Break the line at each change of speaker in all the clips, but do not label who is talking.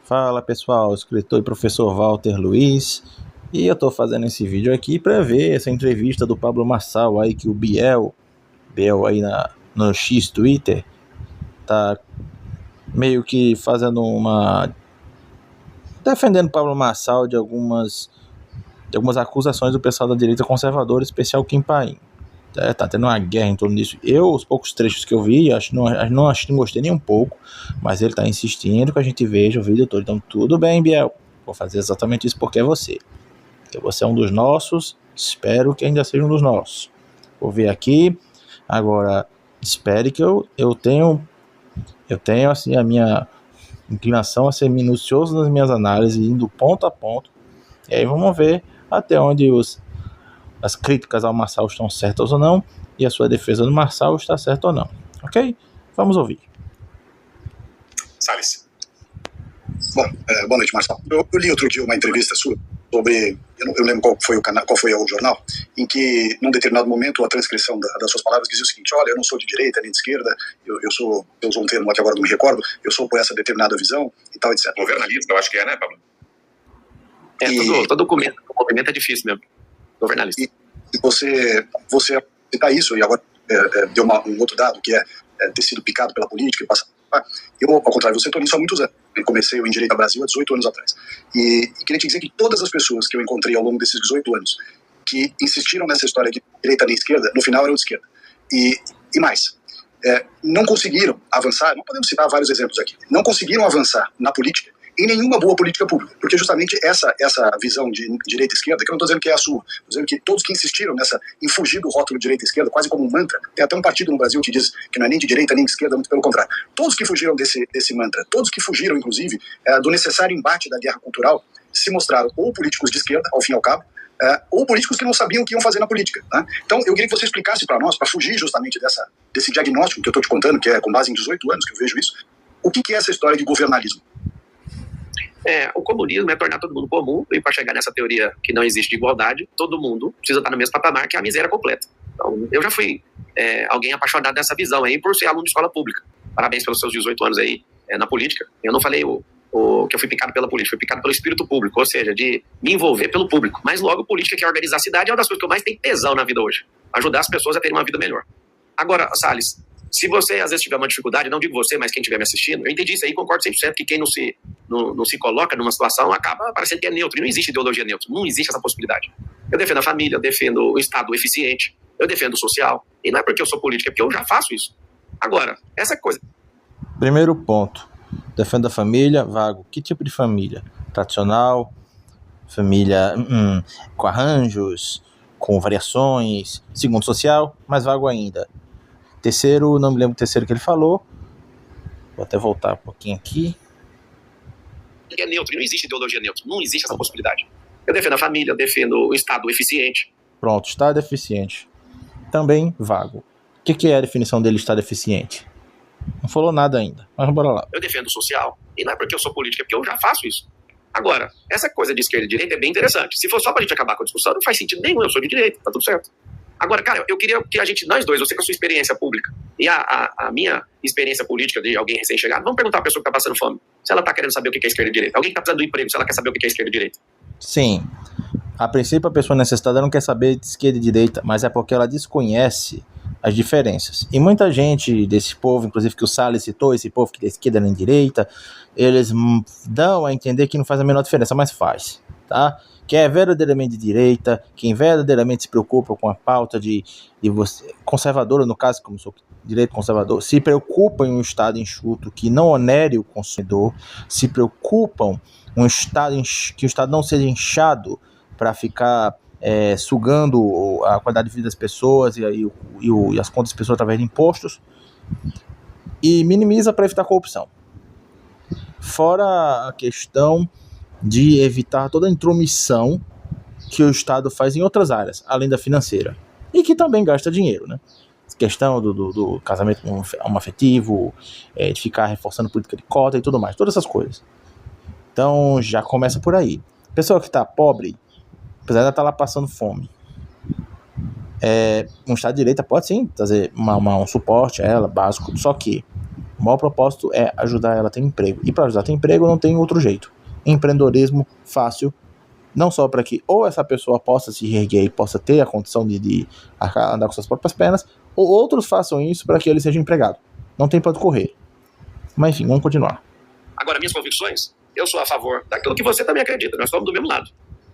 Fala pessoal, escritor e professor Walter Luiz, e eu tô fazendo esse vídeo aqui para ver essa entrevista do Pablo Marçal aí que o Biel aí no X Twitter tá meio que fazendo defendendo o Pablo Marçal de algumas acusações do pessoal da direita conservadora, especial Kim Paim. Tá tendo uma guerra em torno disso. Os poucos trechos que eu vi, não gostei nem um pouco, mas ele tá insistindo que a gente veja o vídeo todo. Então, tudo bem, Biel, vou fazer exatamente isso porque é você. Porque você é um dos nossos, espero que ainda seja um dos nossos. Vou ver aqui. Agora, espere que eu tenho assim a minha inclinação a ser minucioso nas minhas análises, indo ponto a ponto. E aí vamos ver até onde as críticas ao Marçal estão certas ou não, e a sua defesa do Marçal está certa ou não. Ok? Vamos ouvir.
Salles. Bom, boa noite, Marçal. Eu li outro dia uma entrevista sua sobre, eu não lembro qual foi o jornal, em que, num determinado momento, a transcrição das suas palavras dizia o seguinte: olha, eu não sou de direita nem de esquerda, eu sou um termo que agora não me recordo, eu sou por essa determinada visão e tal, etc.
Governalista, eu acho que é, né, Pablo? Todo documento é difícil mesmo. Governalista.
E você citar isso, e agora deu um outro dado, que é ter sido picado pela política e passar. Eu, ao contrário, você estou nisso há muitos anos. Eu comecei o Em Direito a Brasil há 18 anos atrás. E queria te dizer que todas as pessoas que eu encontrei ao longo desses 18 anos que insistiram nessa história de direita nem esquerda, no final eram de esquerda. E mais, não conseguiram avançar, não podemos citar vários exemplos aqui, não conseguiram avançar na política em nenhuma boa política pública, porque justamente essa visão de direita e esquerda, que eu não estou dizendo que é a sua, estou dizendo que todos que insistiram em fugir do rótulo direita e esquerda, quase como um mantra, tem até um partido no Brasil que diz que não é nem de direita nem de esquerda, muito pelo contrário, todos que fugiram desse mantra, todos que fugiram, inclusive, do necessário embate da guerra cultural, se mostraram ou políticos de esquerda, ao fim e ao cabo, ou políticos que não sabiam o que iam fazer na política. Tá? Então, eu queria que você explicasse para nós, para fugir justamente desse diagnóstico que eu estou te contando, que é com base em 18 anos que eu vejo isso, o que é essa história de governalismo?
O comunismo é tornar todo mundo comum, e para chegar nessa teoria que não existe igualdade, todo mundo precisa estar no mesmo patamar, que é a miséria completa. Então, eu já fui alguém apaixonado dessa visão aí por ser aluno de escola pública. Parabéns pelos seus 18 anos aí na política. Eu não falei que eu fui picado pela política, fui picado pelo espírito público, ou seja, de me envolver pelo público. Mas logo, política, que é organizar a cidade, é uma das coisas que eu mais tenho tesão na vida hoje. Ajudar as pessoas a terem uma vida melhor. Agora, Salles, se você às vezes tiver uma dificuldade, não digo você, mas quem estiver me assistindo, eu entendi isso aí, concordo 100% que quem não se coloca numa situação acaba parecendo que é neutro, e não existe ideologia neutra, não existe essa possibilidade. Eu defendo a família, eu defendo o Estado eficiente, eu defendo o social, e não é porque eu sou político, é porque eu já faço isso. Agora, essa coisa...
Primeiro ponto, defendo a família, vago. Que tipo de família? Tradicional, família com arranjos, com variações, segundo social, mais vago ainda. Terceiro, não me lembro o terceiro que ele falou. Vou até voltar um pouquinho aqui.
É neutro, não existe ideologia neutra, não existe essa possibilidade. Eu defendo a família, eu defendo o Estado eficiente.
Pronto, Estado eficiente. Também vago. O que é a definição dele, Estado eficiente? Não falou nada ainda, mas bora lá.
Eu defendo o social, e não é porque eu sou político, é porque eu já faço isso. Agora, essa coisa de esquerda e direita é bem interessante. Se for só pra gente acabar com a discussão, não faz sentido nenhum, eu sou de direita, tá tudo certo. Agora, cara, eu queria que nós dois, você com a sua experiência pública e a minha experiência política de alguém recém-chegado, vamos perguntar a pessoa que tá passando fome, se ela tá querendo saber o que é esquerda e direita. Alguém que tá precisando do emprego, se ela quer saber o que é esquerda e direita.
Sim. A princípio, a pessoa necessitada não quer saber de esquerda e direita, mas é porque ela desconhece as diferenças. E muita gente desse povo, inclusive que o Salles citou, esse povo que é da esquerda nem direita, eles dão a entender que não faz a menor diferença, mas faz, tá? Quem é verdadeiramente de direita, quem verdadeiramente se preocupa com a pauta de você, conservadora, no caso, como sou direito conservador, se preocupa em um Estado enxuto que não onere o consumidor, se preocupam que o Estado não seja inchado para ficar sugando a qualidade de vida das pessoas e as contas das pessoas através de impostos, e minimiza para evitar corrupção. Fora a questão de evitar toda a intromissão que o Estado faz em outras áreas, além da financeira, e que também gasta dinheiro, né? Questão do casamento homoafetivo, de ficar reforçando política de cota e tudo mais, todas essas coisas. Então já começa por aí. Pessoa que está pobre, apesar de estar lá passando fome, um Estado de direita pode sim trazer um suporte a ela, básico, só que O maior propósito é ajudar ela a ter emprego. E para ajudar a ter emprego não tem outro jeito. Empreendedorismo fácil, não só para que ou essa pessoa possa se reerguer e possa ter a condição de andar com suas próprias pernas, ou outros façam isso para que ele seja empregado. Não tem para onde correr. Mas enfim, vamos continuar.
Agora, minhas convicções, eu sou a favor daquilo que você também acredita. Nós estamos do mesmo lado.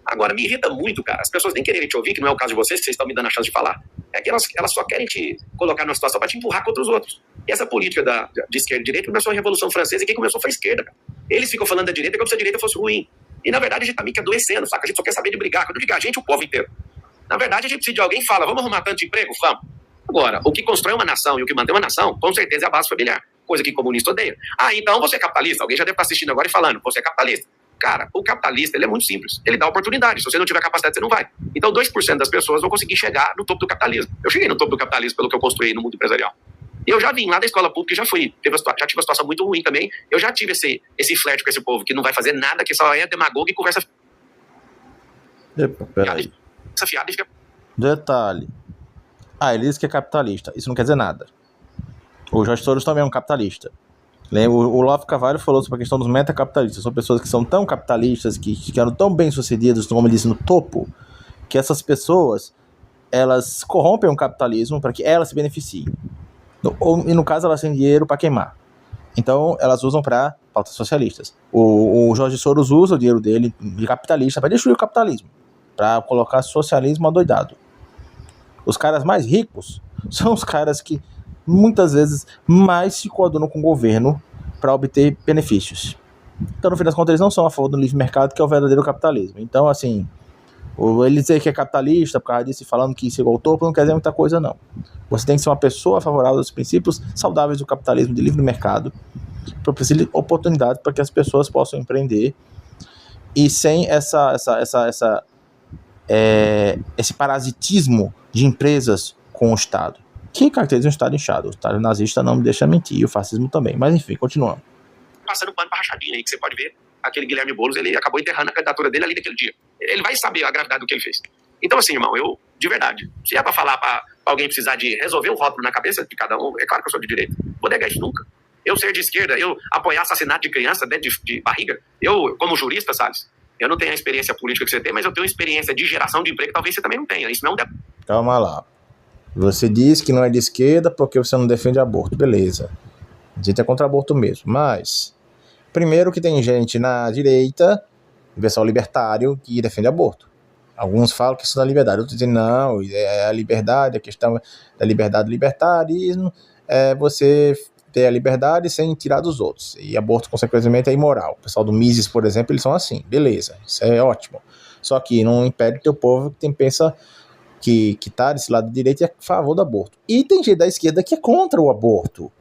Agora, me irrita muito, cara, as pessoas nem quererem te ouvir, que não é o caso de vocês, que vocês estão me dando a chance de falar. É que elas só querem te colocar numa situação para te empurrar contra os outros. E essa política de esquerda e direita começou a Revolução Francesa e quem começou foi a esquerda, cara. Eles ficam falando da direita como se a direita fosse ruim. E, na verdade, a gente tá meio que adoecendo, saca? A gente só quer saber de brigar. Quando eu digo a gente, o povo inteiro. Na verdade, a gente precisa de alguém que fala, vamos arrumar tanto de emprego? Vamos. Agora, o que constrói uma nação e o que mantém uma nação, com certeza é a base familiar. Coisa que comunista odeia. Então você é capitalista? Alguém já deve estar assistindo agora e falando, você é capitalista. Cara, o capitalista, ele é muito simples. Ele dá oportunidade. Se você não tiver capacidade, você não vai. Então 2% das pessoas vão conseguir chegar no topo do capitalismo. Eu cheguei no topo do capitalismo pelo que eu construí no mundo empresarial. E eu já vim lá da escola pública e já tive uma situação muito ruim também. Eu já tive esse flerte com esse povo que não vai fazer nada, que só é demagogo e conversa...
Epa, peraí.
Essa fiada e fica...
Detalhe. Ele diz que é capitalista. Isso não quer dizer nada. O Jorge Soros também é um capitalista. O Olavo Carvalho falou sobre a questão dos metacapitalistas. São pessoas que são tão capitalistas, que ficaram tão bem sucedidas, como ele disse, no topo, que essas pessoas, elas corrompem o capitalismo para que elas se beneficiem. E no caso, elas têm dinheiro para queimar. Então, elas usam para pautas socialistas. O Jorge Soros usa o dinheiro dele de capitalista para destruir o capitalismo, para colocar socialismo adoidado. Os caras mais ricos são os caras que muitas vezes mais se coadunam com o governo para obter benefícios. Então, no fim das contas, eles não são a favor do livre mercado, que é o verdadeiro capitalismo. Então, assim, ele dizer que é capitalista, por causa disso, e falando que chegou ao topo, não quer dizer muita coisa, não. Você tem que ser uma pessoa favorável aos princípios saudáveis do capitalismo, de livre mercado, para oferecer oportunidades para que as pessoas possam empreender, e sem esse parasitismo de empresas com o Estado, que caracteriza um Estado inchado. O Estado nazista não me deixa mentir, e o fascismo também. Mas enfim, continuando.
Passando pano pra rachadinha aí, que você pode ver, aquele Guilherme Boulos, ele acabou enterrando a candidatura dele ali naquele dia. Ele vai saber a gravidade do que ele fez. Então, assim, irmão, eu, de verdade, se é pra falar pra alguém precisar de resolver o rótulo na cabeça de cada um, é claro que eu sou de direita. Vou negar isso nunca. Eu ser de esquerda, eu apoiar assassinato de criança dentro de barriga, eu, como jurista, Salles, eu não tenho a experiência política que você tem, mas eu tenho experiência de geração de emprego que talvez você também não tenha. Isso não é
Calma lá. Você diz que não é de esquerda porque você não defende aborto. Beleza. A gente é contra aborto mesmo. Mas, primeiro que tem gente na direita, o pessoal libertário, que defende aborto. Alguns falam que isso não é liberdade. Outros dizem, não, é a liberdade, a questão da liberdade do libertarismo, é você ter a liberdade sem tirar dos outros. E aborto, consequentemente, é imoral. O pessoal do Mises, por exemplo, eles são assim. Beleza, isso é ótimo. Só que não impede o teu povo que pensa que tá desse lado direito e é a favor do aborto. E tem gente da esquerda que é contra o aborto.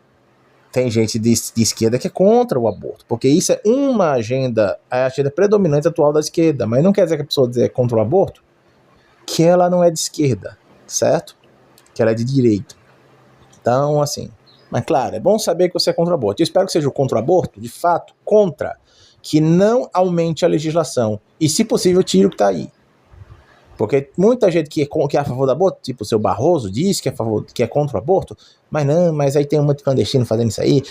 Tem gente de esquerda que é contra o aborto. Porque isso é uma agenda, a agenda predominante atual da esquerda. Mas não quer dizer que a pessoa dizer contra o aborto que ela não é de esquerda, certo? Que ela é de direita. Então, assim... Mas, claro, é bom saber que você é contra o aborto. Eu espero que seja contra o aborto, de fato, contra. Que não aumente a legislação. E, se possível, tire o que está aí. Porque muita gente que é a favor do aborto, tipo o seu Barroso, diz que é contra o aborto, mas aí tem um monte de clandestino fazendo isso aí,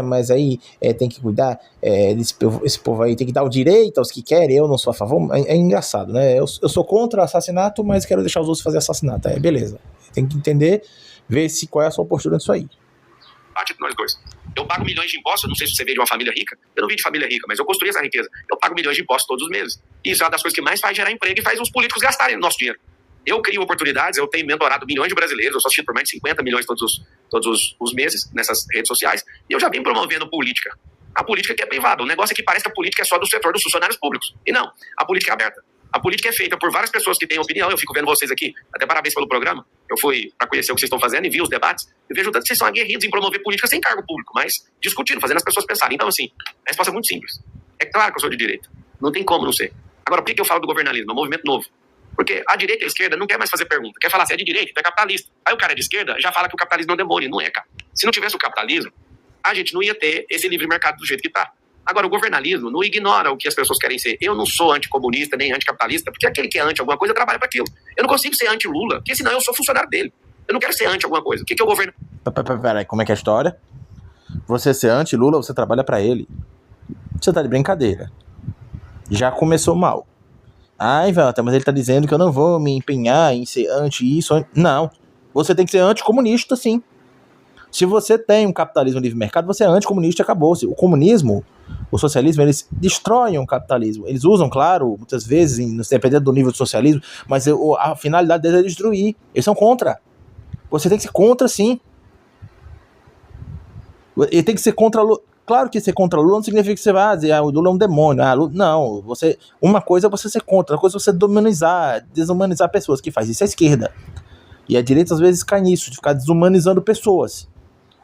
mas aí tem que cuidar, esse povo aí tem que dar o direito aos que querem, eu não sou a favor. É engraçado, né? Eu sou contra assassinato, mas quero deixar os outros fazer assassinato. Beleza. Tem que entender, ver qual é a sua postura nisso aí.
Parte de nós dois. Eu pago milhões de impostos, eu não sei se você veio de uma família rica, eu não vim de família rica, mas eu construí essa riqueza. Eu pago milhões de impostos todos os meses. E isso é uma das coisas que mais faz gerar emprego e faz os políticos gastarem nosso dinheiro. Eu crio oportunidades, eu tenho mentorado milhões de brasileiros, eu sou assistido por mais de 50 milhões todos os meses nessas redes sociais, e eu já venho promovendo política. A política que é privada. O negócio é que parece que a política é só do setor dos funcionários públicos. E não, a política é aberta. A política é feita por várias pessoas que têm opinião. Eu fico vendo vocês aqui, até parabéns pelo programa. Eu fui para conhecer o que vocês estão fazendo e vi os debates. Eu vejo tanto que vocês são aguerridos em promover política sem cargo público, mas discutindo, fazendo as pessoas pensarem. Então, assim, a resposta é muito simples. É claro que eu sou de direita. Não tem como não ser. Agora, por que eu falo do governalismo? É um movimento novo. Porque a direita e a esquerda não quer mais fazer pergunta. Quer falar se é de direita, é capitalista. Aí o cara é de esquerda já fala que o capitalismo é um demônio. Não é, cara. Se não tivesse o capitalismo, a gente não ia ter esse livre mercado do jeito que tá. Agora, o governalismo não ignora o que as pessoas querem ser. Eu não sou anticomunista nem anticapitalista, porque aquele que é anti alguma coisa trabalha para aquilo. Eu não consigo ser anti-Lula, porque senão eu sou funcionário dele. Eu não quero ser anti alguma coisa. O que é o governo?
Peraí, como é que é a história? você ser anti-Lula, você trabalha pra ele. Você tá de brincadeira. Já começou mal. Ai, Walter, mas ele tá dizendo que eu não vou me empenhar em ser anti isso. Não. Você tem que ser anticomunista, sim. Se você tem um capitalismo livre mercado, você é anticomunista e acabou-se. O comunismo, o socialismo, eles destroem o capitalismo. Eles usam, claro, muitas vezes, dependendo do nível de socialismo, mas a finalidade deles é destruir. Eles são contra. Você tem que ser contra, sim. Ele tem que ser contra Lula. Claro que ser contra Lula não significa que você vai dizer, o Lula é um demônio. Não, uma coisa é você ser contra, outra coisa é você desumanizar pessoas. Que faz isso é a esquerda. E a direita às vezes cai nisso, de ficar desumanizando pessoas.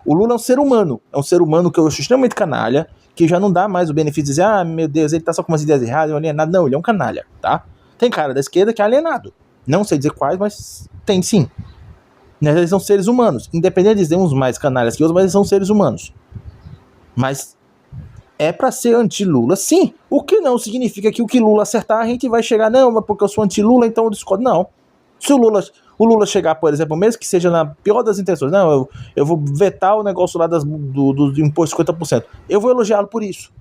O Lula é um ser humano que eu acho extremamente canalha, que já não dá mais o benefício de dizer, meu Deus, ele tá só com umas ideias erradas, alienado. Não, ele é um canalha, tá? Tem cara da esquerda que é alienado. Não sei dizer quais, mas tem sim. Eles são seres humanos. Independente de dizer uns mais canalhas que outros, mas eles são seres humanos. Mas é pra ser anti-Lula, sim. O que não significa que o que Lula acertar, a gente vai chegar, não, mas porque eu sou anti-Lula, então eu discordo. Não. Se o Lula chegar, por exemplo, mesmo que seja na pior das intenções, não, eu vou vetar o negócio lá do imposto de 50%. Eu vou elogiá-lo por isso.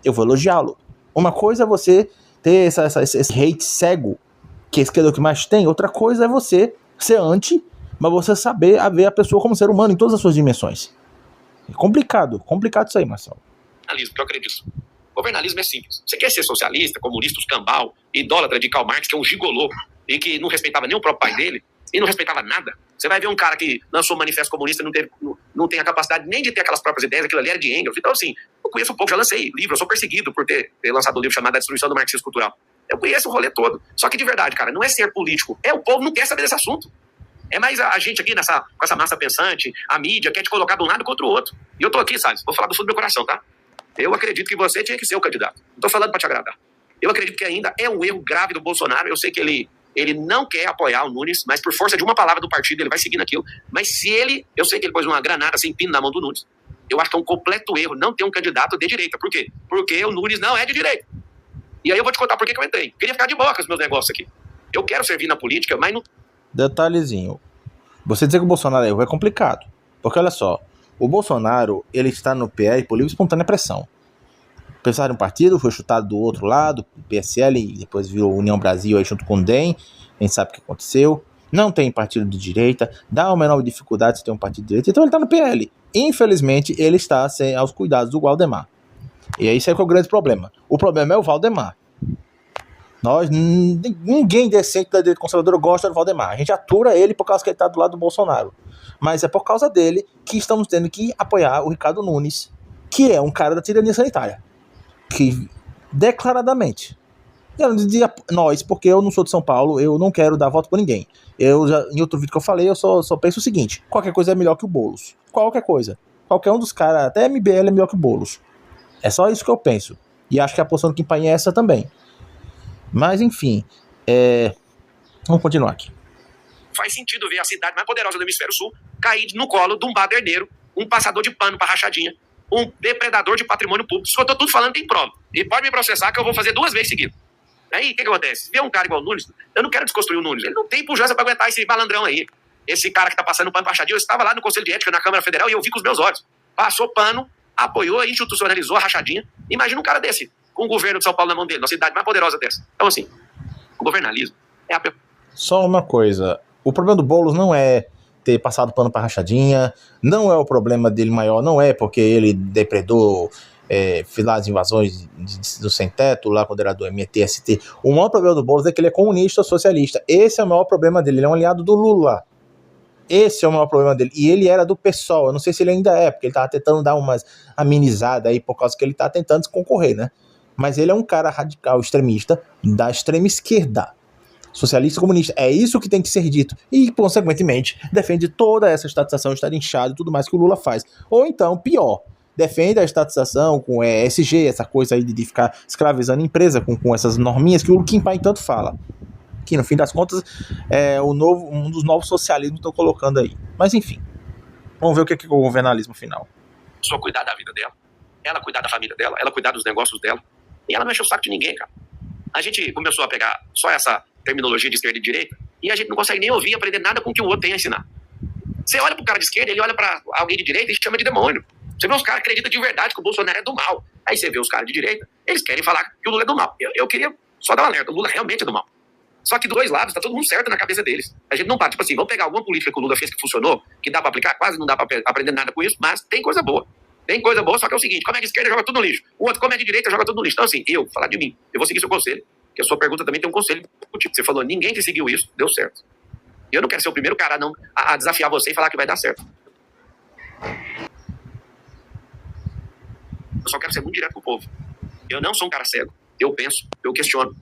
Eu vou elogiá-lo. Uma coisa é você ter esse hate cego, que a esquerda é o que mais tem. Outra coisa é você ser anti, mas você saber ver a pessoa como ser humano em todas as suas dimensões. É complicado isso aí, Marcelo.
Governalismo, que eu acredito. Governalismo é simples. Você quer ser socialista, comunista, escambau, idólatra de Karl Marx, que é um gigolô, e que não respeitava nem o próprio pai dele, e não respeitava nada. Você vai ver um cara que lançou o manifesto comunista e não tem a capacidade nem de ter aquelas próprias ideias, aquilo ali era de Engels. Então, assim, eu conheço um pouco, já lancei livro, eu sou perseguido por ter lançado um livro chamado A Destruição do Marxismo Cultural. Eu conheço o rolê todo. Só que, de verdade, cara, não é ser político. O povo não quer saber desse assunto. É mais a gente aqui com essa massa pensante, a mídia quer te colocar de um lado contra o outro. E eu tô aqui, sabe? Vou falar do fundo do meu coração, tá? Eu acredito que você tinha que ser o candidato. Não tô falando pra te agradar. Eu acredito que ainda é um erro grave do Bolsonaro. Eu sei que ele não quer apoiar o Nunes, mas por força de uma palavra do partido, ele vai seguir naquilo. Mas eu sei que ele pôs uma granada sem pino na mão do Nunes. Eu acho que é um completo erro não ter um candidato de direita. Por quê? Porque o Nunes não é de direita. E aí eu vou te contar por que eu entrei. Queria ficar de boa com os meus negócios aqui. Eu quero servir na política, mas não...
Detalhezinho. Você dizer que o Bolsonaro é complicado. Porque olha só, o Bolsonaro, ele está no PL por livre e espontânea pressão. Pensaram um partido, foi chutado do outro lado, PSL, e depois virou União Brasil aí junto com o DEM, a gente sabe o que aconteceu. Não tem partido de direita, dá uma enorme dificuldade se tem um partido de direita, então ele está no PL. Infelizmente, ele está aos cuidados do Valdemar. E aí isso é que é o grande problema. O problema é o Valdemar. Ninguém decente da direita conservadora gosta do Valdemar. A gente atura ele por causa que ele está do lado do Bolsonaro. Mas é por causa dele que estamos tendo que apoiar o Ricardo Nunes, que é um cara da tirania sanitária. Que, declaradamente, eu não dizia nós, porque eu não sou de São Paulo, eu não quero dar voto pra ninguém. Em outro vídeo que eu falei, eu só penso o seguinte: qualquer coisa é melhor que o Boulos. Qualquer coisa. Qualquer um dos caras, até MBL é melhor que o Boulos. É só isso que eu penso. E acho que a posição do Kim Paim é essa também. Mas, enfim, vamos continuar aqui.
Faz sentido ver a cidade mais poderosa do Hemisfério Sul cair no colo de um baderneiro, um passador de pano pra rachadinha, um depredador de patrimônio público. Isso que eu tô tudo falando tem prova. E pode me processar que eu vou fazer 2 vezes seguidas. Aí, o que acontece? Vê um cara igual o Nunes, eu não quero desconstruir o Nunes, ele não tem pujança pra aguentar esse malandrão aí. Esse cara que tá passando pano pra rachadinha, eu estava lá no Conselho de Ética, na Câmara Federal, e eu vi com os meus olhos. Passou pano, apoiou, institucionalizou a rachadinha. Imagina um cara desse, com o governo de São Paulo na mão dele, na cidade mais poderosa dessa. Então, assim, o governalismo é a...
Só uma coisa, o problema do Boulos não é ter passado pano pra rachadinha, não é o problema dele maior, não é porque ele depredou, fez lá as invasões do sem-teto, lá quando era do MTST. O maior problema do Boulos é que ele é comunista, socialista. Esse é o maior problema dele, ele é um aliado do Lula. Esse é o maior problema dele. E ele era do PSOL, eu não sei se ele ainda é, porque ele tava tentando dar umas amenizadas aí, por causa que ele tá tentando se concorrer, né? Mas ele é um cara radical, extremista, da extrema esquerda. Socialista comunista. É isso que tem que ser dito. E, consequentemente, defende toda essa estatização, estado inchado e tudo mais que o Lula faz. Ou então, pior, defende a estatização com ESG, essa coisa aí de ficar escravizando a empresa com essas norminhas que o Kim Paim tanto fala. Que, no fim das contas, é um dos novos socialismos que estão colocando aí. Mas, enfim. Vamos ver o que é o governalismo final.
Só cuidar da vida dela. Ela cuidar da família dela. Ela cuidar dos negócios dela. E ela não enche o saco de ninguém, cara. A gente começou a pegar só essa terminologia de esquerda e direita e a gente não consegue nem ouvir e aprender nada com o que o outro tem a ensinar. Você olha pro cara de esquerda, ele olha pra alguém de direita e chama de demônio. Você vê os caras que acreditam de verdade que o Bolsonaro é do mal. Aí você vê os caras de direita, eles querem falar que o Lula é do mal. Eu queria só dar um alerta, o Lula realmente é do mal. Só que dos dois lados, tá todo mundo certo na cabeça deles. A gente não tá, tipo assim, vamos pegar alguma política que o Lula fez que funcionou, que dá pra aplicar, quase não dá pra aprender nada com isso, mas tem coisa boa. Tem coisa boa, só que é o seguinte, como é de esquerda joga tudo no lixo. O outro, como é de direita, joga tudo no lixo. Então assim, eu, falar de mim, eu vou seguir seu conselho, porque a sua pergunta também tem um conselho. Você falou, ninguém que seguiu isso, deu certo. E eu não quero ser o primeiro cara a desafiar você e falar que vai dar certo. Eu só quero ser muito direto com o povo. Eu não sou um cara cego. Eu penso, eu questiono.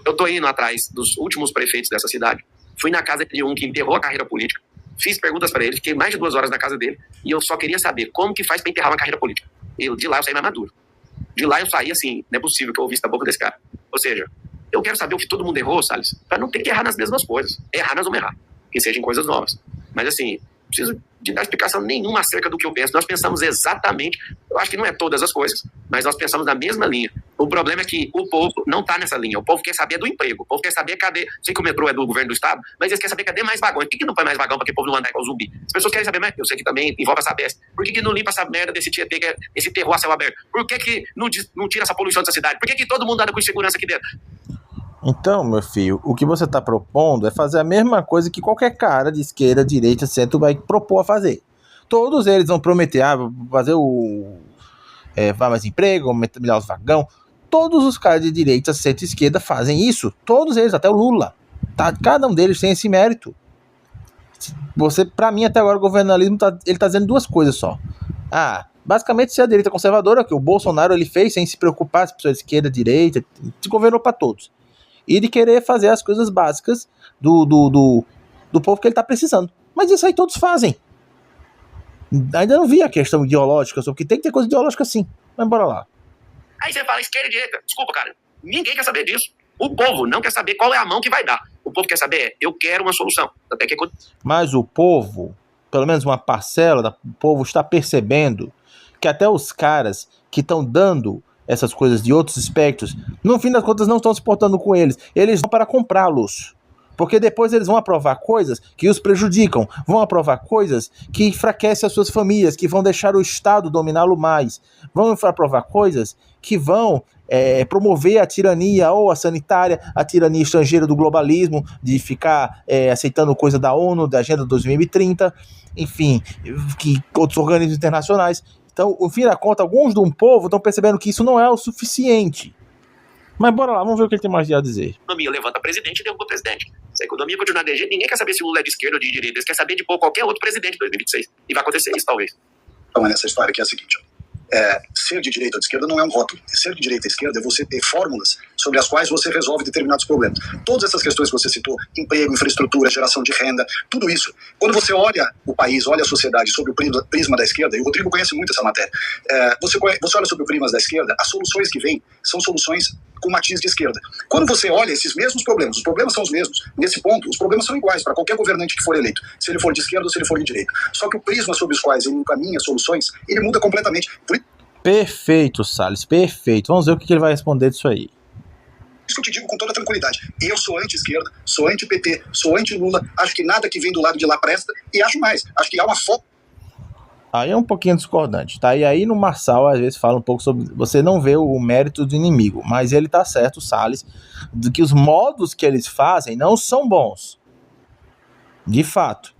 Eu tô indo atrás dos últimos prefeitos dessa cidade. Fui na casa de um que enterrou a carreira política. Fiz perguntas para ele, fiquei mais de 2 horas na casa dele. E eu só queria saber como que faz para enterrar uma carreira política. De lá eu saí mais maduro. De lá eu saí assim, não é possível que eu ouvisse da boca desse cara. Ou seja, eu quero saber o que todo mundo errou, Salles, para não ter que errar nas mesmas coisas. Errar nós vamos errar. Que sejam coisas novas. Mas assim, não preciso de dar explicação nenhuma acerca do que eu penso. Nós pensamos exatamente, eu acho que não é todas as coisas, mas nós pensamos na mesma linha. O problema é que o povo não está nessa linha. O povo quer saber do emprego. O povo quer saber cadê... Sei que o metrô é do governo do estado, mas eles querem saber cadê mais vagões. Por que não põe mais vagão para que o povo não andar igual zumbi? As pessoas querem saber mais. Eu sei que também envolve essa Sabesp. Por que não limpa essa merda desse Tietê, esse terror a céu aberto? Por que não tira essa poluição dessa cidade? Por que todo mundo anda com insegurança aqui dentro?
Então, meu filho, o que você está propondo é fazer a mesma coisa que qualquer cara de esquerda, direita, centro vai propor a fazer. Todos eles vão prometer, fazer vai mais emprego, melhorar os vagão. Todos os caras de direita, centro e esquerda fazem isso. Todos eles, até o Lula. Tá? Cada um deles tem esse mérito. Pra mim, até agora, o governalismo ele tá dizendo 2 coisas só. Basicamente, se a direita conservadora, que o Bolsonaro ele fez sem se preocupar se a pessoa de esquerda, direita, se governou para todos. E de querer fazer as coisas básicas do povo que ele tá precisando. Mas isso aí todos fazem. Ainda não vi a questão ideológica, porque tem que ter coisa ideológica sim. Mas bora lá.
Aí você fala esquerda e direita. Desculpa, cara. Ninguém quer saber disso. O povo não quer saber qual é a mão que vai dar. O povo quer saber, eu quero uma solução. Até que...
Mas o povo, pelo menos uma parcela do povo, está percebendo que até os caras que estão dando essas coisas de outros espectros, no fim das contas não estão se portando com eles. Eles vão para comprá-los. Porque depois eles vão aprovar coisas que os prejudicam, vão aprovar coisas que enfraquecem as suas famílias, que vão deixar o Estado dominá-lo mais, vão aprovar coisas que vão promover a tirania ou a sanitária, a tirania estrangeira do globalismo, de ficar aceitando coisa da ONU, da Agenda 2030, enfim, que outros organismos internacionais. Então, no fim da conta, alguns de um povo estão percebendo que isso não é o suficiente. Mas bora lá, vamos ver o que ele tem mais a dizer.
A economia levanta presidente e derruba presidente. Se a economia continuar desse jeito, ninguém quer saber se o Lula é de esquerda ou de direita. Eles querem saber de pôr qualquer outro presidente em 2026. E vai acontecer isso, talvez.
Então, nessa história que é a seguinte, ser de direita ou de esquerda não é um rótulo. Ser de direita ou esquerda é você ter fórmulas sobre as quais você resolve determinados problemas. Todas essas questões que você citou, emprego, infraestrutura, geração de renda, tudo isso. Quando você olha o país, olha a sociedade sob o prisma da esquerda, e o Rodrigo conhece muito essa matéria, você olha sob o prisma da esquerda, as soluções que vêm são soluções com matiz de esquerda. Quando você olha esses mesmos problemas, os problemas são os mesmos. Nesse ponto, os problemas são iguais para qualquer governante que for eleito, se ele for de esquerda ou se ele for de direita. Só que o prisma sobre os quais ele encaminha soluções, ele muda completamente.
Perfeito, Salles, perfeito. Vamos ver o que ele vai responder disso aí.
Isso que eu te digo com toda tranquilidade. Eu sou anti-esquerda, sou anti-PT, sou anti-Lula, acho que nada que vem do lado de lá presta, e acho mais, acho que há uma foto.
Aí é um pouquinho discordante, tá? E aí no Marçal, às vezes, fala um pouco sobre... Você não vê o mérito do inimigo, mas ele tá certo, o Salles, de que os modos que eles fazem não são bons. De fato.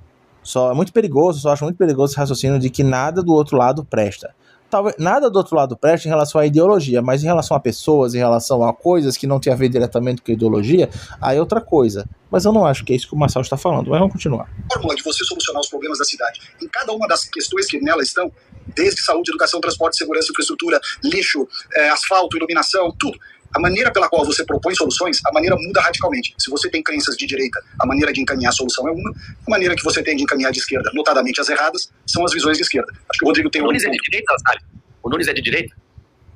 É muito perigoso, só acho muito perigoso esse raciocínio de que nada do outro lado presta. Talvez nada do outro lado preste em relação à ideologia, mas em relação a pessoas, em relação a coisas que não tem a ver diretamente com a ideologia, aí é outra coisa. Mas eu não acho que é isso que o Marçal está falando, mas vamos continuar.
A fórmula de você solucionar os problemas da cidade, em cada uma das questões que nela estão, desde saúde, educação, transporte, segurança, infraestrutura, lixo, asfalto, iluminação, tudo. A maneira pela qual você propõe soluções, a maneira muda radicalmente. Se você tem crenças de direita, a maneira de encaminhar a solução é uma. A maneira que você tem de encaminhar de esquerda, notadamente as erradas, são as visões de esquerda. Acho que o Rodrigo tem
O Nunes é de direita, sabe? O Nunes é de direita?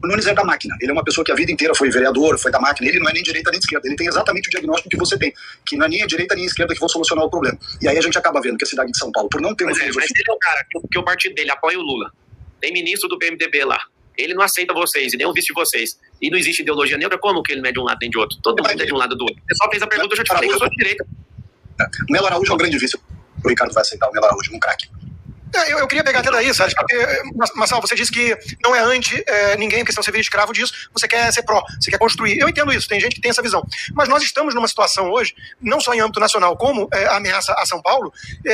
O Nunes é da máquina. Ele é uma pessoa que a vida inteira foi vereador, foi da máquina. Ele não é nem direita nem esquerda. Ele tem exatamente o diagnóstico que você tem. Que não é nem a direita nem a esquerda que vão solucionar o problema. E aí a gente acaba vendo que a cidade de São Paulo, por não ter uma filosofia...
Mas ele é o cara que o partido dele apoia o Lula. Tem ministro do PMDB lá. Ele não aceita vocês e nem o vice de vocês. E não existe ideologia neutra, como que ele não é de um lado nem de outro? Todo mundo é de um lado do outro. Você só fez a pergunta, eu já te falei que eu sou de direita.
O Melo Araújo é um grande vice. O Ricardo vai aceitar o Melo Araújo, um craque. Eu queria pegar até daí, Salles, porque, Marçal, você disse que não é anti ninguém, porque senão você vira escravo disso, você quer ser pró, você quer construir. Eu entendo isso, tem gente que tem essa visão. Mas nós estamos numa situação hoje, não só em âmbito nacional, como a ameaça a São Paulo,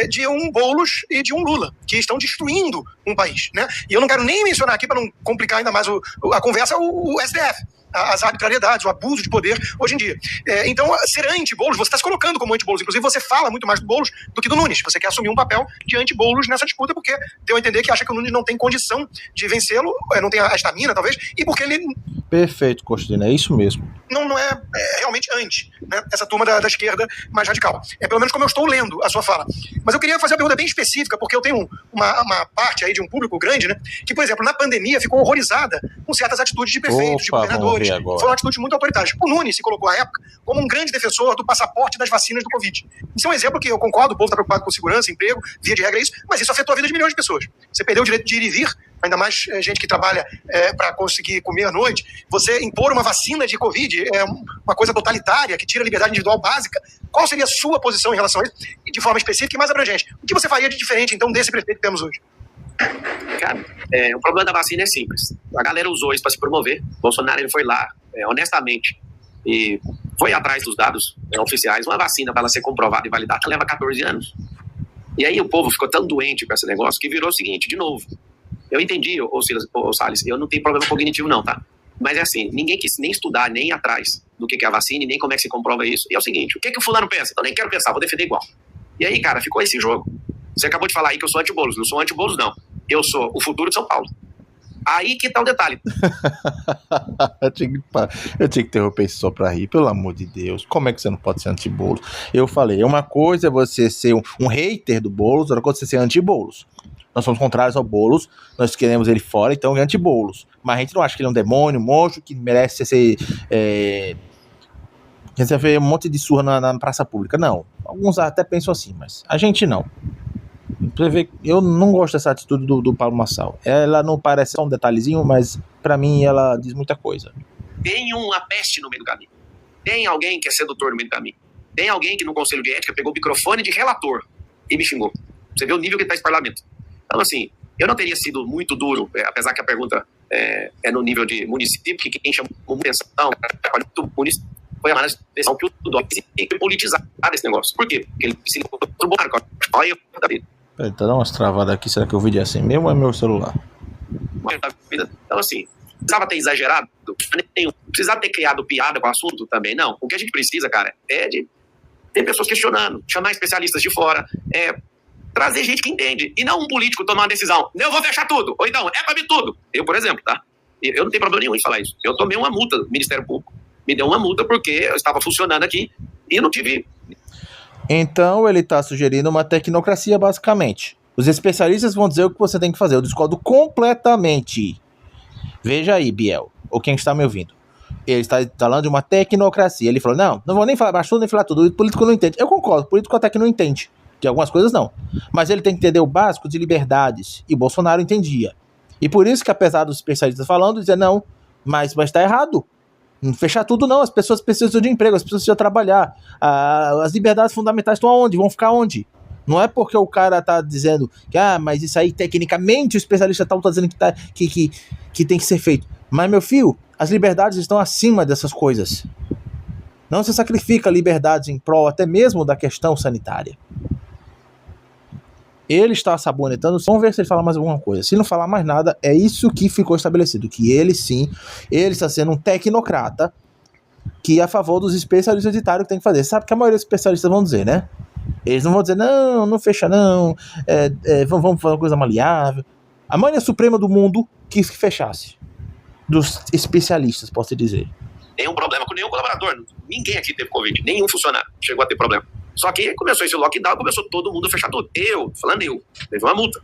de um Boulos e de um Lula, que estão destruindo um país, né? E eu não quero nem mencionar aqui, para não complicar ainda mais a conversa, o STF. As arbitrariedades, o abuso de poder hoje em dia. Então, ser anti-Boulos, você está se colocando como anti-Boulos. Inclusive, você fala muito mais do Boulos do que do Nunes. Você quer assumir um papel de anti-Boulos nessa disputa, porque deu a entender que acha que o Nunes não tem condição de vencê-lo, não tem a estamina, talvez, e porque ele...
Perfeito, Costina, é isso mesmo.
Não é realmente anti, né? Essa turma da esquerda mais radical. Pelo menos como eu estou lendo a sua fala. Mas eu queria fazer uma pergunta bem específica, porque eu tenho uma parte aí de um público grande, né? Que, por exemplo, na pandemia ficou horrorizada com certas atitudes de prefeitos, de governadores. Foram atitudes muito autoritárias. O Nunes se colocou à época como um grande defensor do passaporte das vacinas do Covid. Isso é um exemplo que eu concordo, o povo está preocupado com segurança, emprego, via de regra é isso, mas isso afetou a vida de milhões de pessoas. Você perdeu o direito de ir e vir, ainda mais gente que trabalha para conseguir comer à noite. Você impor uma vacina de Covid é uma coisa totalitária, que tira a liberdade individual básica. Qual seria a sua posição em relação a isso, de forma específica e mais abrangente? O que você faria de diferente, então, desse prefeito que temos hoje?
Cara, o problema da vacina é simples. A galera usou isso para se promover. Bolsonaro, ele foi lá, honestamente, e foi atrás dos dados oficiais. Uma vacina, para ela ser comprovada e validada, leva 14 anos. E aí o povo ficou tão doente com esse negócio que virou o seguinte, de novo. Eu entendi, Salles, eu não tenho problema cognitivo não, tá? Mas é assim, ninguém quis nem estudar, nem ir atrás do que é a vacina e nem como é que se comprova isso. E é o seguinte, o que o fulano pensa? Eu nem quero pensar, vou defender igual. E aí, cara, ficou esse jogo. Você acabou de falar aí que eu sou anti-Boulos. Não sou anti-Boulos, não. Eu sou o futuro de São Paulo. Aí que tá o detalhe.
eu tinha que interromper isso só pra rir, pelo amor de Deus. Como é que você não pode ser anti-Boulos? Eu falei, uma coisa é você ser um hater do Boulos, outra coisa é você ser anti-Boulos. Nós somos contrários ao Boulos, nós queremos ele fora, então é anti-Boulos. Mas a gente não acha que ele é um demônio, um monstro, que merece ser... Você vê um monte de surra na praça pública. Não, alguns até pensam assim, mas a gente não. Você vê, eu não gosto dessa atitude do Paulo Marçal. Ela não parece só um detalhezinho, mas pra mim ela diz muita coisa.
Tem uma peste no meio do caminho. Tem alguém que é sedutor no meio do caminho. Tem alguém que no Conselho de Ética pegou o microfone de relator e me xingou. Você vê o nível que tá esse parlamento. Então, assim, eu não teria sido muito duro, apesar que a pergunta é no nível de município, que quem chamou atenção foi a atenção que o Dória tem que politizar esse negócio. Por quê? Porque ele se ligou pro Bolsonaro. Olha eu da vida.
Peraí, tá dando umas travadas aqui, será que o vídeo é assim mesmo ou é meu celular?
Então, assim, precisava ter exagerado, precisava ter criado piada com o assunto também, não. O que a gente precisa, cara, é de ter pessoas questionando, chamar especialistas de fora, trazer gente que entende, e não um político tomar uma decisão, eu vou fechar tudo, ou então, pra mim tudo. Eu, por exemplo, tá? Eu não tenho problema nenhum em falar isso. Eu tomei uma multa do Ministério Público, me deu uma multa porque eu estava funcionando aqui e não tive...
Então ele está sugerindo uma tecnocracia, basicamente. Os especialistas vão dizer o que você tem que fazer. Eu discordo completamente. Veja aí, Biel, ou quem está me ouvindo. Ele está falando de uma tecnocracia. Ele falou, não vou nem falar baixo, nem falar tudo. O político não entende. Eu concordo, o político até que não entende. De algumas coisas não. Mas ele tem que entender o básico de liberdades. E Bolsonaro entendia. E por isso que, apesar dos especialistas falando, dizer não, mas está errado. Não fechar tudo não, as pessoas precisam de emprego, as pessoas precisam trabalhar, as liberdades fundamentais estão aonde? Vão ficar onde? Não é porque o cara tá dizendo que, mas isso aí tecnicamente o especialista tá dizendo que tem que ser feito. Mas, meu filho, as liberdades estão acima dessas coisas. Não se sacrifica liberdades em prol até mesmo da questão sanitária. Ele está sabonetando, vamos ver se ele fala mais alguma coisa. Se não falar mais nada, é isso que ficou estabelecido, que ele sim, ele está sendo um tecnocrata que é a favor dos especialistas de que tem que fazer. Sabe que a maioria dos especialistas vão dizer, né? Eles não vão dizer, não fecha não, vamos fazer uma coisa maleável. A maioria suprema do mundo quis que fechasse. Dos especialistas, posso dizer.
Nenhum problema com nenhum colaborador. Ninguém aqui teve Covid, nenhum funcionário chegou a ter problema. Só que começou esse lockdown, começou todo mundo a fechar tudo. Eu, teve uma multa.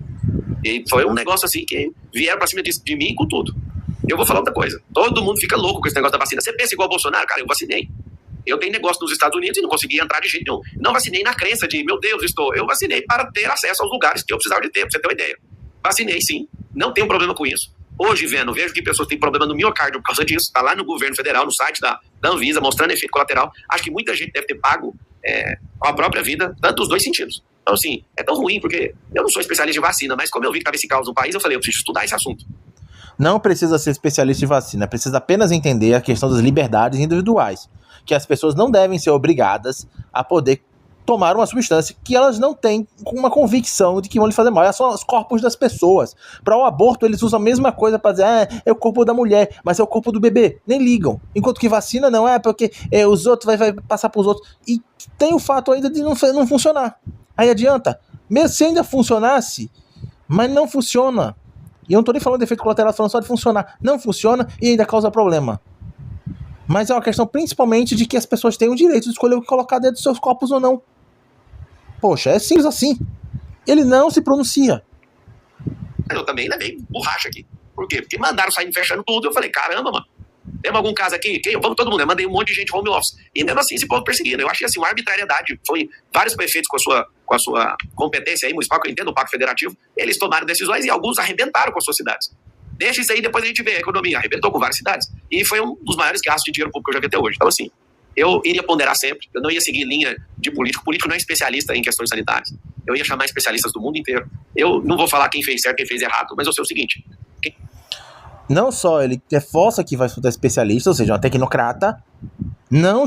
E foi um negócio assim que vieram pra cima de mim com tudo. Eu vou falar outra coisa. Todo mundo fica louco com esse negócio da vacina. Você pensa igual o Bolsonaro? Cara, eu vacinei. Eu tenho negócio nos Estados Unidos e não consegui entrar de jeito nenhum. Não vacinei na crença de, meu Deus, eu vacinei para ter acesso aos lugares que eu precisava de ter, pra você ter uma ideia. Vacinei sim, não tenho problema com isso. Hoje, vejo que pessoas têm problema no miocárdio por causa disso. Tá lá no governo federal, no site da Anvisa, mostrando efeito colateral. Acho que muita gente deve ter pago com a própria vida, tanto dos dois sentidos. Então, assim, é tão ruim, porque eu não sou especialista em vacina, mas como eu vi que estava esse caos no país, eu falei, eu preciso estudar esse assunto.
Não precisa ser especialista em vacina, precisa apenas entender a questão das liberdades individuais, que as pessoas não devem ser obrigadas a poder tomar uma substância que elas não têm uma convicção de que vão lhe fazer mal. São os corpos das pessoas. Para o aborto, eles usam a mesma coisa para dizer, é o corpo da mulher, mas é o corpo do bebê. Nem ligam. Enquanto que vacina não é, porque os outros vai passar para os outros. E tem o fato ainda de não funcionar. Aí adianta. Mesmo se ainda funcionasse, mas não funciona. E eu não estou nem falando de efeito colateral, falando só de funcionar. Não funciona e ainda causa problema. Mas é uma questão principalmente de que as pessoas têm o direito de escolher o que colocar dentro dos seus corpos ou não. Poxa, é simples assim. Ele não se pronuncia.
Eu também levei borracha aqui. Por quê? Porque mandaram sair fechando tudo. Eu falei, caramba, mano. Temos algum caso aqui? Vamos todo mundo. Eu mandei um monte de gente home office. E mesmo assim, esse povo perseguindo. Eu achei assim, uma arbitrariedade. Foi vários prefeitos com a sua competência aí, municipal, que eu entendo, o Pacto Federativo, eles tomaram decisões e alguns arrebentaram com as suas cidades. Deixa isso aí, depois a gente vê a economia. Arrebentou com várias cidades. E foi um dos maiores gastos de dinheiro público que eu já vi até hoje. Então, assim, eu iria ponderar sempre. Eu não ia seguir linha de político. Político não é especialista em questões sanitárias. Eu ia chamar especialistas do mundo inteiro. Eu não vou falar quem fez certo, quem fez errado, mas eu sei o seguinte.
Não só ele reforça que vai ser especialista, ou seja, um tecnocrata. Não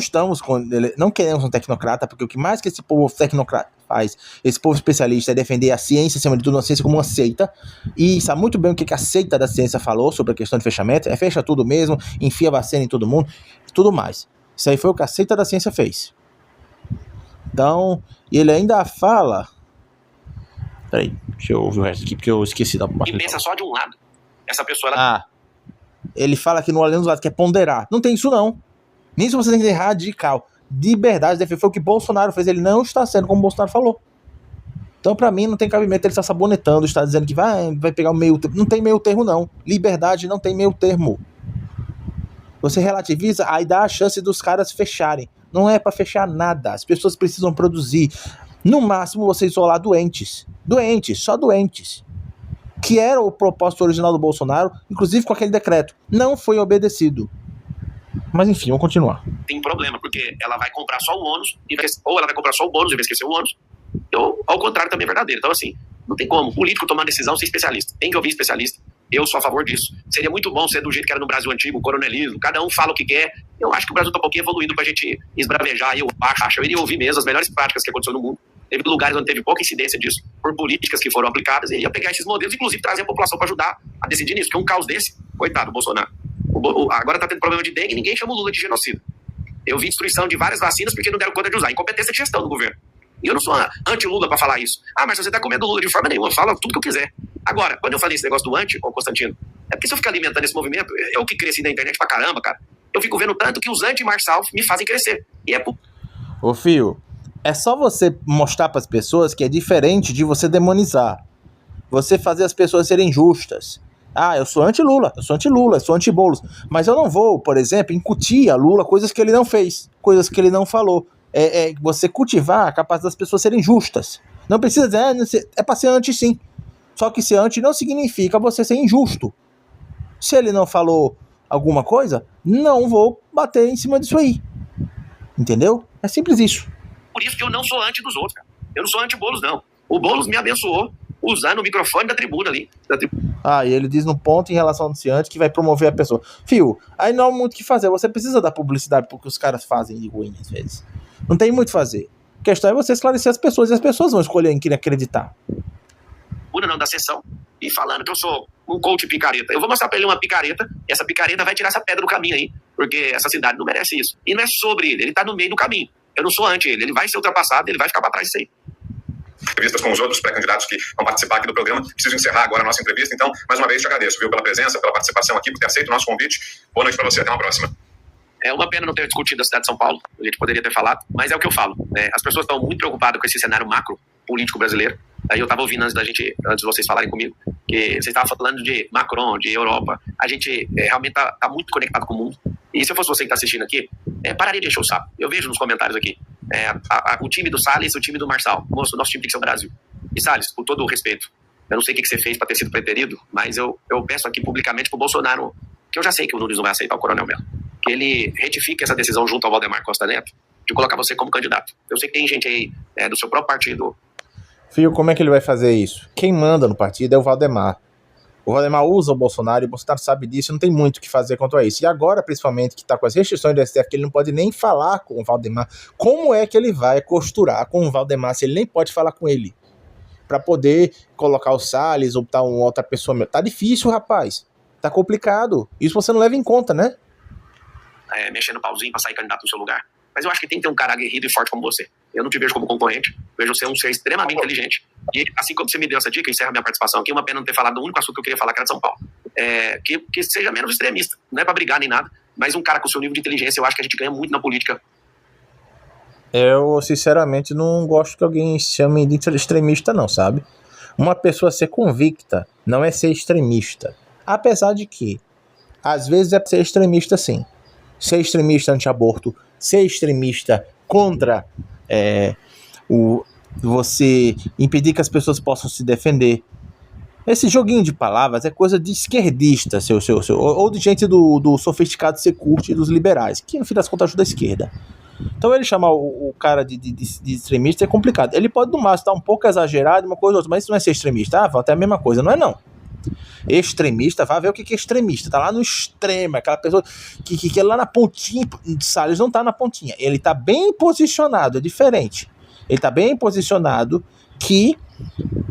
queremos um tecnocrata, porque o que mais que esse povo tecnocrata faz, esse povo especialista, é defender a ciência, acima de tudo, a ciência como uma seita, e sabe muito bem o que a seita da ciência falou sobre a questão de fechamento, fecha tudo mesmo, enfia vacina em todo mundo, e tudo mais. Isso aí foi o que a seita da ciência fez. Então, ele ainda fala... Peraí, deixa eu ouvir o resto aqui, porque eu esqueci da parte.
E pensa só de um lado. Essa pessoa... Ela...
ele fala que no além dos lados, que é ponderar. Não tem isso, não. Nisso você tem que ser radical. De verdade, foi o que Bolsonaro fez. Ele não está sendo como Bolsonaro falou. Então, pra mim, não tem cabimento ele estar sabonetando, estar dizendo que vai pegar o meio termo. Não tem meio termo, não. Liberdade não tem meio termo. Você relativiza, aí dá a chance dos caras fecharem. Não é pra fechar nada. As pessoas precisam produzir. No máximo, você isolar doentes. Doentes, só doentes. Que era o propósito original do Bolsonaro, inclusive com aquele decreto. Não foi obedecido. Mas enfim, vamos continuar.
Tem problema, porque ela vai comprar só o ônus, ou ela vai comprar só o bônus e vai esquecer o ônus, ou ao contrário também é verdadeiro. Então assim, não tem como político tomar decisão sem especialista. Tem que ouvir especialista. Eu sou a favor disso. Seria muito bom ser do jeito que era no Brasil antigo, o coronelismo, cada um fala o que quer. Eu acho que o Brasil tá um pouquinho evoluindo pra gente esbravejar. Eu iria ouvir mesmo as melhores práticas que aconteceu no mundo. Teve lugares onde teve pouca incidência disso, por políticas que foram aplicadas, e ia pegar esses modelos, inclusive trazer a população para ajudar a decidir nisso, que é um caos desse, coitado, Bolsonaro. Agora tá tendo problema de dengue, ninguém chama o Lula de genocida. Eu vi destruição de várias vacinas porque não deram conta de usar, incompetência de gestão do governo. E eu não sou anti-Lula para falar isso. Mas você tá com medo do Lula de forma nenhuma, fala tudo que eu quiser. Agora, quando eu falei esse negócio do Constantino, é porque se eu ficar alimentando esse movimento, eu que cresci na internet pra caramba, cara, eu fico vendo tanto que os anti-Marçal me fazem crescer. E é
Ô, Fio, é só você mostrar para as pessoas que é diferente de você demonizar. Você fazer as pessoas serem justas. Eu sou anti-Lula, eu sou anti-Lula, eu sou anti-Boulos. Mas eu não vou, por exemplo, incutir a Lula coisas que ele não fez, coisas que ele não falou. Você cultivar a capacidade das pessoas serem justas. Não precisa dizer, é para ser anti sim. Só que ser anti não significa você ser injusto. Se ele não falou alguma coisa, não vou bater em cima disso aí. Entendeu? É simples isso.
Por isso que eu não sou anti dos outros, cara. Eu não sou anti-Boulos, não. O Boulos me abençoou usando o microfone da tribuna ali.
E ele diz no ponto em relação ao anunciante que vai promover a pessoa. Fio, aí não há muito o que fazer. Você precisa dar publicidade porque os caras fazem de ruim às vezes. Não tem muito o que fazer. A questão é você esclarecer as pessoas e as pessoas vão escolher em quem acreditar.
Não da sessão e falando que eu sou um coach picareta. Eu vou mostrar pra ele uma picareta e essa picareta vai tirar essa pedra do caminho aí, porque essa cidade não merece isso. E não é sobre ele tá no meio do caminho. Eu não sou anti ele vai ser ultrapassado, ele vai ficar pra trás disso aí.
Entrevistas com os outros pré-candidatos que vão participar aqui do programa. Preciso encerrar agora a nossa entrevista, então, mais uma vez, te agradeço, viu, pela presença, pela participação aqui, por ter aceito o nosso convite. Boa noite pra você, até uma próxima.
É uma pena não ter discutido a cidade de São Paulo, a gente poderia ter falado, mas é o que eu falo. As pessoas estão muito preocupadas com esse cenário macro político brasileiro. Aí eu estava ouvindo antes de vocês falarem comigo, que vocês estavam falando de Macron, de Europa. A gente realmente tá muito conectado com o mundo. E se eu fosse você que está assistindo aqui, pararia de encher o saco. Eu vejo nos comentários aqui, o time do Salles e o time do Marçal. Moço, nosso time tem que ser o Brasil. E Salles, com todo o respeito, eu não sei o que você fez para ter sido preterido, mas eu peço aqui publicamente pro Bolsonaro, que eu já sei que o Nunes não vai aceitar o Coronel Mello, que ele retifique essa decisão junto ao Valdemar Costa Neto de colocar você como candidato. Eu sei que tem gente aí do seu próprio partido
Filho, como é que ele vai fazer isso? Quem manda no partido é o Valdemar. O Valdemar usa o Bolsonaro e o Bolsonaro sabe disso, não tem muito o que fazer quanto a isso. E agora, principalmente, que está com as restrições do STF, que ele não pode nem falar com o Valdemar, como é que ele vai costurar com o Valdemar se ele nem pode falar com ele? Para poder colocar o Salles ou botar uma outra pessoa. Tá difícil, rapaz. Tá complicado. Isso você não leva em conta, né?
Mexendo o pauzinho para sair candidato no seu lugar. Mas eu acho que tem que ter um cara aguerrido e forte como você. Eu não te vejo como concorrente, vejo você um ser extremamente inteligente. E assim como você me deu essa dica, encerra minha participação aqui, uma pena não ter falado do único assunto que eu queria falar, que era de São Paulo. Que seja menos extremista, não é para brigar nem nada, mas um cara com o seu nível de inteligência, eu acho que a gente ganha muito na política.
Eu, sinceramente, não gosto que alguém chame de extremista, não, sabe? Uma pessoa ser convicta não é ser extremista. Apesar de que, às vezes, é ser extremista, sim. Ser extremista anti-aborto, ser extremista contra você impedir que as pessoas possam se defender. Esse joguinho de palavras é coisa de esquerdista, ou de gente do sofisticado securte e dos liberais, que no fim das contas ajuda a esquerda. Então ele chamar o cara de extremista é complicado. Ele pode no máximo estar um pouco exagerado, uma coisa ou outra, mas isso não é ser extremista. Até a mesma coisa, não é não. Extremista, vai ver o que é extremista. Tá lá no extremo, aquela pessoa que é lá na pontinha. Salles não tá na pontinha, ele tá bem posicionado, é diferente. Ele tá bem posicionado que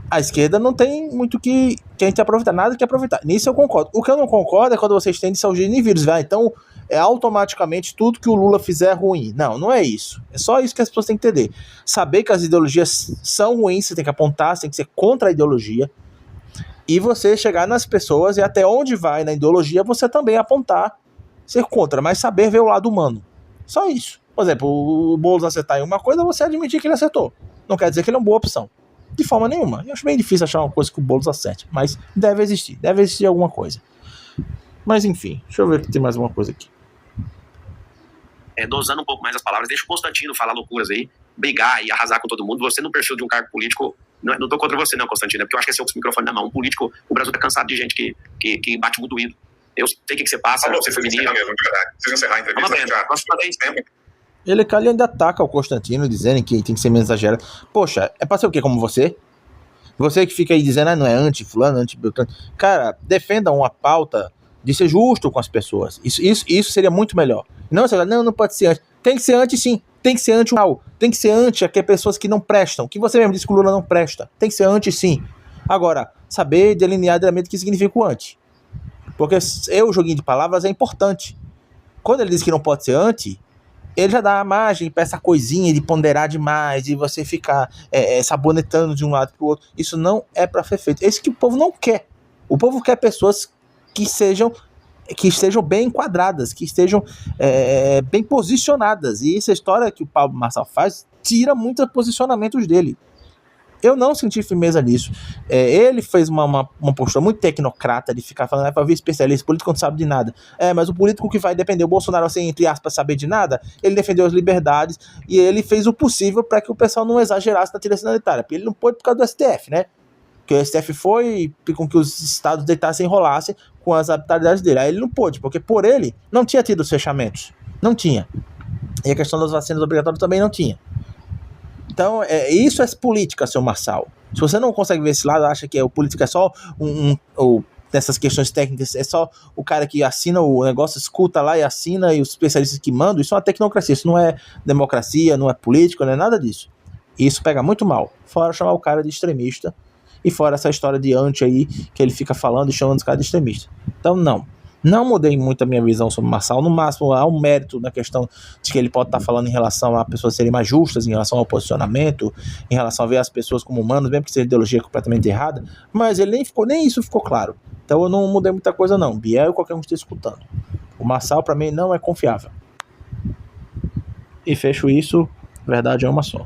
a esquerda não tem muito que a gente aproveitar, nada que aproveitar. Nisso eu concordo. O que eu não concordo é quando vocês têm de saúde de vírus, então é automaticamente tudo que o Lula fizer é ruim. Não, não é isso. É só isso que as pessoas têm que entender. Saber que as ideologias são ruins, você tem que apontar, você tem que ser contra a ideologia. E você chegar nas pessoas e até onde vai na ideologia, você também apontar, ser contra, mas saber ver o lado humano. Só isso. Por exemplo, o Boulos acertar em uma coisa, você admitir que ele acertou. Não quer dizer que ele é uma boa opção. De forma nenhuma. Eu acho bem difícil achar uma coisa que o Boulos acerte, mas deve existir alguma coisa. Mas enfim, deixa eu ver se tem mais uma coisa aqui.
Dosando um pouco mais as palavras, deixa o Constantino falar loucuras aí, brigar e arrasar com todo mundo. Você não perfil de um cargo político. Não tô contra você não, Constantino, porque eu acho que é seu microfone na mão. Um político, o Brasil tá cansado de gente que bate muito doído. Eu sei o que você passa, você é feminino.
Vocês encerrar a entrevista.
Ele ainda ataca o Constantino, dizendo que tem que ser menos exagerado. Poxa, é pra ser o quê? Como você? Você que fica aí dizendo, não é anti-fulano, anti-beltrano. Cara, defenda uma pauta de ser justo com as pessoas. Isso seria muito melhor. Não pode ser anti. Tem que ser anti, sim. Tem que ser anti mal. Tem que ser anti aquelas pessoas que não prestam. Que você mesmo disse que o Lula não presta. Tem que ser anti, sim. Agora, saber delinear o que significa o anti. Porque o joguinho de palavras é importante. Quando ele diz que não pode ser anti, ele já dá a margem para essa coisinha de ponderar demais, de você ficar sabonetando de um lado para o outro. Isso não é para ser feito. É isso que o povo não quer. O povo quer pessoas que estejam bem enquadradas, que estejam bem posicionadas. E essa história que o Pablo Marçal faz tira muitos posicionamentos dele. Eu não senti firmeza nisso. Ele fez uma postura muito tecnocrata de ficar falando para vir especialista, político não sabe de nada. Mas o político que vai defender o Bolsonaro sem, entre aspas, saber de nada, ele defendeu as liberdades e ele fez o possível para que o pessoal não exagerasse na trilha sanitária. Porque ele não pôde por causa do STF, né? Porque o STF foi com que os estados deitassem e enrolassem com as arbitrariedades dele. Aí ele não pôde, porque por ele não tinha tido os fechamentos. Não tinha. E a questão das vacinas obrigatórias também não tinha. Então, isso é política, seu Marçal. Se você não consegue ver esse lado, acha que o político é só nessas questões técnicas, é só o cara que assina o negócio, escuta lá e assina, e os especialistas que mandam, isso é uma tecnocracia, isso não é democracia, não é política, não é nada disso. Isso pega muito mal. Fora chamar o cara de extremista, e fora essa história de anti aí, que ele fica falando e chamando os caras de extremista. Então, não mudei muito a minha visão sobre o Marçal. No máximo, há um mérito na questão de que ele pode estar falando em relação a pessoas serem mais justas, em relação ao posicionamento, em relação a ver as pessoas como humanos, mesmo que seja ideologia completamente errada, mas ele nem isso ficou claro. Então eu não mudei muita coisa não. Biel e qualquer um que esteja escutando. O Marçal, para mim, não é confiável. E fecho isso, verdade é uma só.